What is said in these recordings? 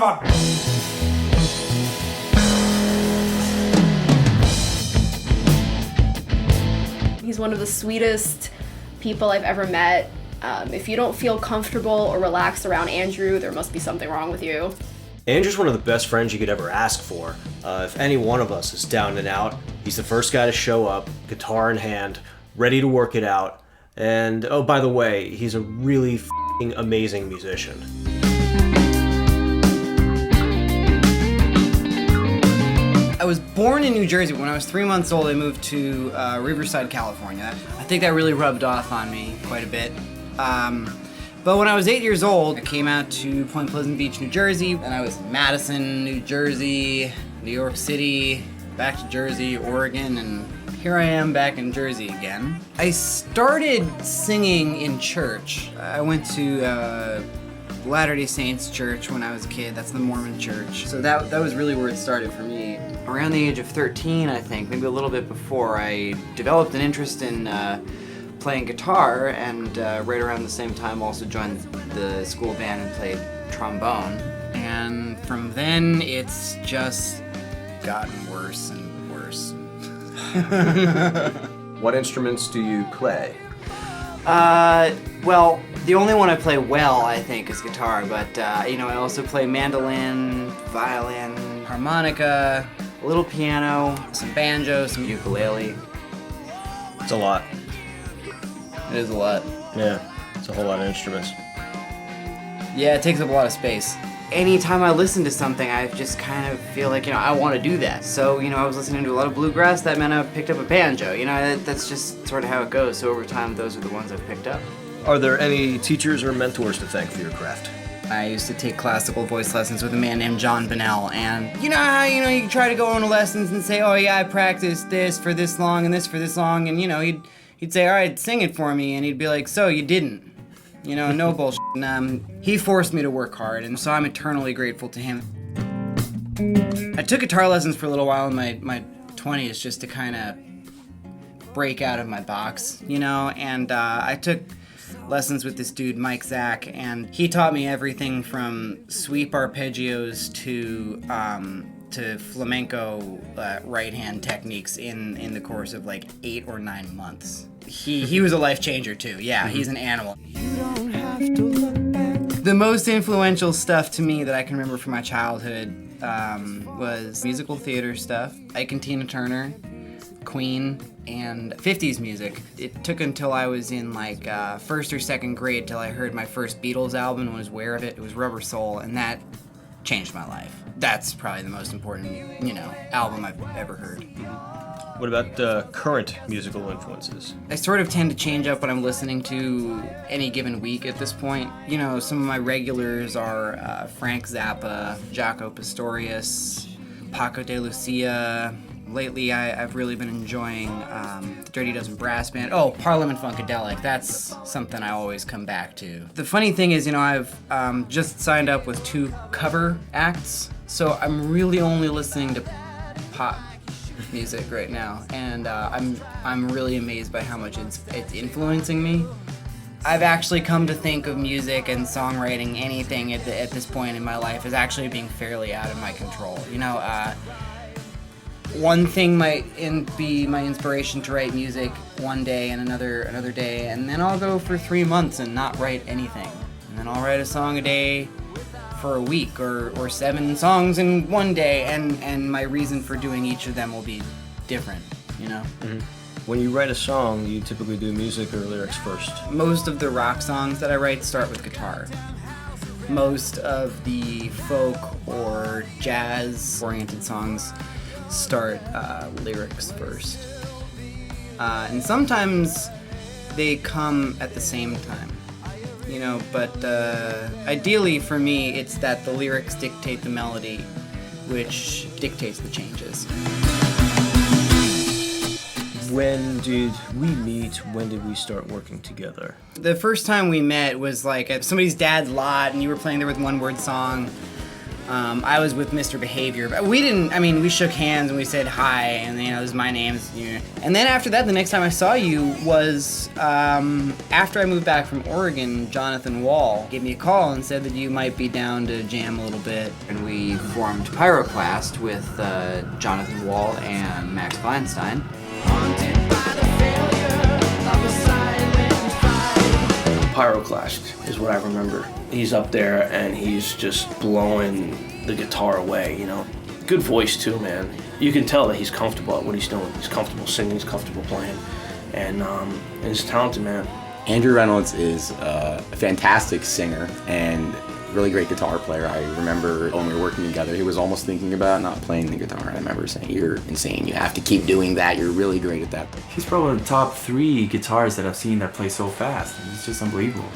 of a... He's one of the sweetest people I've ever met. If you don't feel comfortable or relaxed around Andrew, there must be something wrong with you. Andrew's one of the best friends you could ever ask for. If any one of us is down and out, he's the first guy to show up, guitar in hand, ready to work it out. And, oh, by the way, he's a really f***ing amazing musician. I was born in New Jersey. When I was 3 months old, I moved to Riverside, California. I think that really rubbed off on me quite a bit. But when I was 8 years old, I came out to Point Pleasant Beach, New Jersey, and I was in Madison, New Jersey, New York City, back to Jersey, Oregon, and here I am back in Jersey again. I started singing in church. I went to Latter-day Saints church when I was a kid. That's the Mormon church. So that was really where it started for me. Around the age of 13, I think, maybe a little bit before, I developed an interest in playing guitar, and right around the same time also joined the school band and played trombone. And from then, it's just gotten worse and worse. What instruments do you play? Well, the only one I play well, I think, is guitar, but, I also play mandolin, violin, harmonica, a little piano, some banjo, some ukulele. It's a lot. It is a lot. Yeah, it's a whole lot of instruments. Yeah, it takes up a lot of space. Anytime I listen to something, I just kind of feel like, I want to do that. So, I was listening to a lot of bluegrass, that meant I picked up a banjo. That's just sort of how it goes. So over time, those are the ones I've picked up. Are there any teachers or mentors to thank for your craft? I used to take classical voice lessons with a man named John Bonnell, and you know how, you try to go on lessons and say, oh yeah, I practiced this for this long and this for this long, and he'd say, all right, sing it for me, and he'd be like, so you didn't. No bullshit. And, he forced me to work hard, and so I'm eternally grateful to him. I took guitar lessons for a little while in my 20s just to kind of break out of my box, and I took lessons with this dude, Mike Zach, and he taught me everything from sweep arpeggios to flamenco right-hand techniques in the course of like 8 or 9 months. He was a life changer too. Yeah, he's an animal. You don't have to look back. The most influential stuff to me that I can remember from my childhood was musical theater stuff. Ike and Tina Turner, Queen, and 50s music. It took until I was in like first or second grade till I heard my first Beatles album and was aware of it. It was Rubber Soul, and that changed my life. That's probably the most important, album I've ever heard. What about current musical influences? I sort of tend to change up what I'm listening to any given week at this point. Some of my regulars are Frank Zappa, Jaco Pastorius, Paco de Lucia. Lately, I've really been enjoying the Dirty Dozen Brass Band. Oh, Parliament Funkadelic. That's something I always come back to. The funny thing is, I've just signed up with 2 cover acts, so I'm really only listening to pop music right now, and I'm really amazed by how much it's influencing me. I've actually come to think of music and songwriting, anything at this point in my life, as actually being fairly out of my control. One thing might be my inspiration to write music one day and another day, and then I'll go for 3 months and not write anything. And then I'll write a song a day for a week, or 7 songs in one day, and my reason for doing each of them will be different, Mm-hmm. When you write a song, you typically do music or lyrics first? Most of the rock songs that I write start with guitar. Most of the folk or jazz-oriented songs start lyrics first. And sometimes they come at the same time, but ideally for me, it's that the lyrics dictate the melody, which dictates the changes. When did we meet? When did we start working together? The first time we met was like at somebody's dad's lot, and you were playing there with one word song. I was with Mr. Behavior, but we shook hands and we said hi, and this is my name. And then after that, the next time I saw you was after I moved back from Oregon. Jonathan Wall gave me a call and said that you might be down to jam a little bit. And we formed Pyroclast with Jonathan Wall and Max Feinstein. Pyroclast is what I remember. He's up there and he's just blowing the guitar away, Good voice too, man. You can tell that he's comfortable at what he's doing. He's comfortable singing, he's comfortable playing, and he's a talented man. Andrew Reynolds is a fantastic singer and really great guitar player. I remember when we were working together, he was almost thinking about not playing the guitar. I remember saying, "You're insane, you have to keep doing that, you're really great at that." He's probably the top 3 guitarists that I've seen that play so fast. It's just unbelievable.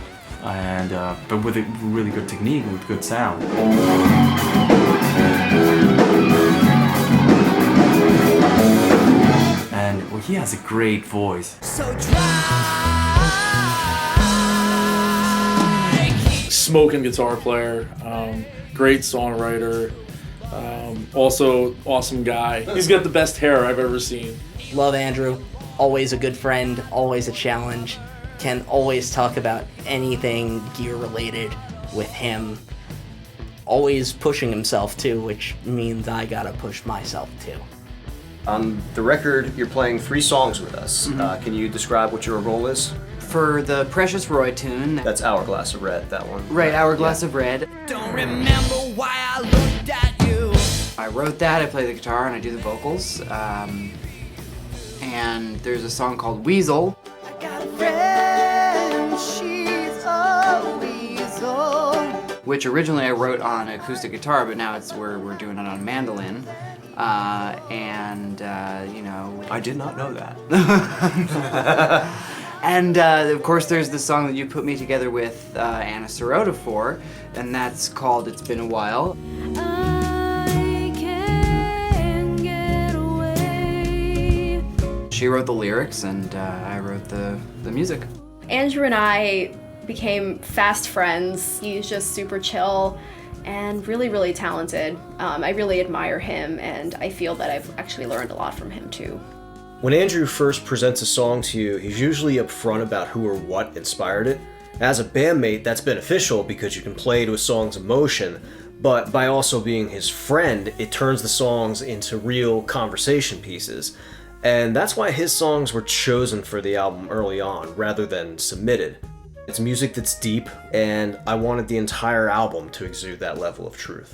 And but with a really good technique and with good sound. And well, he has a great voice. Smoking guitar player, great songwriter, also awesome guy. He's got the best hair I've ever seen. Love Andrew, always a good friend, always a challenge. Can always talk about anything gear related with him. Always pushing himself too, which means I gotta push myself too. On the record, you're playing 3 songs with us. Can you describe what your role is? For the Precious Roy tune. That's Hourglass of Red, that one. Right, Hourglass of Red. Don't remember why I looked at you. I wrote that, I play the guitar and I do the vocals. And there's a song called Weasel. I got a friend, she's a weasel. Which originally I wrote on acoustic guitar, but now we're doing it on mandolin. I did not know that. And of course there's the song that you put me together with Anna Sirota for, and that's called It's Been a While. I can't get away. She wrote the lyrics and I wrote the music. Andrew and I became fast friends. He's just super chill and really, really talented. I really admire him, and I feel that I've actually learned a lot from him too. When Andrew first presents a song to you, he's usually upfront about who or what inspired it. As a bandmate, that's beneficial because you can play to a song's emotion, but by also being his friend, it turns the songs into real conversation pieces. And that's why his songs were chosen for the album early on, rather than submitted. It's music that's deep, and I wanted the entire album to exude that level of truth.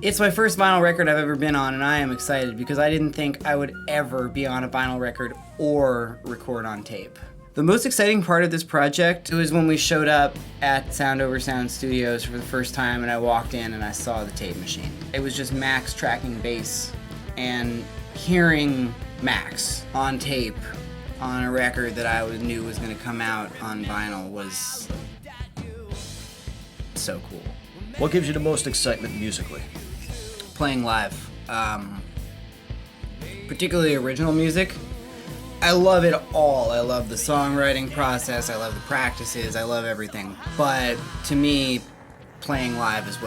It's my first vinyl record I've ever been on, and I am excited because I didn't think I would ever be on a vinyl record or record on tape. The most exciting part of this project was when we showed up at Sound Over Sound Studios for the first time, and I walked in and I saw the tape machine. It was just Max tracking bass, and hearing Max on tape on a record that I knew was going to come out on vinyl was so cool. What gives you the most excitement musically? Playing live, particularly original music. I love it all. I love the songwriting process, I love the practices, I love everything. But to me, playing live is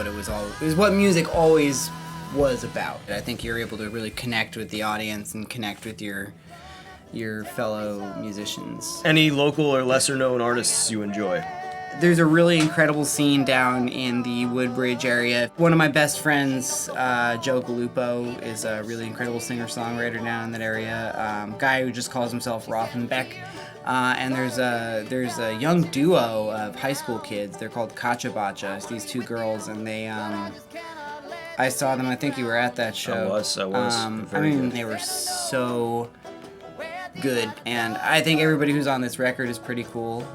what music always was about. I think you're able to really connect with the audience and connect with your fellow musicians. Any local or lesser known artists you enjoy? There's a really incredible scene down in the Woodbridge area. One of my best friends, Joe Gallupo, is a really incredible singer-songwriter down in that area. Guy who just calls himself Rothenbeck. And there's a young duo of high school kids. They're called CachaBacha. It's these 2 girls, and they I saw them. I think you were at that show. I was. They were so good, and I think everybody who's on this record is pretty cool.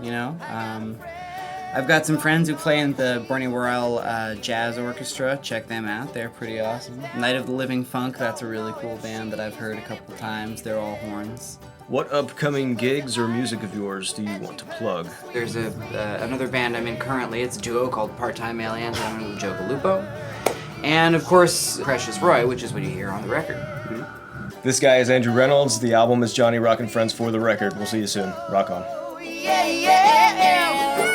I've got some friends who play in the Bernie Worrell Jazz Orchestra. Check them out. They're pretty awesome. Night of the Living Funk, that's a really cool band that I've heard a couple times. They're all horns. What upcoming gigs or music of yours do you want to plug? There's another band I'm in currently. It's a duo called Part-Time Aliens, and I'm with Joe Gallupo. And, of course, Precious Roy, which is what you hear on the record. This guy is Andrew Reynolds. The album is Johnny Rockin' Friends for the Record. We'll see you soon. Rock on. Yeah, yeah, yeah.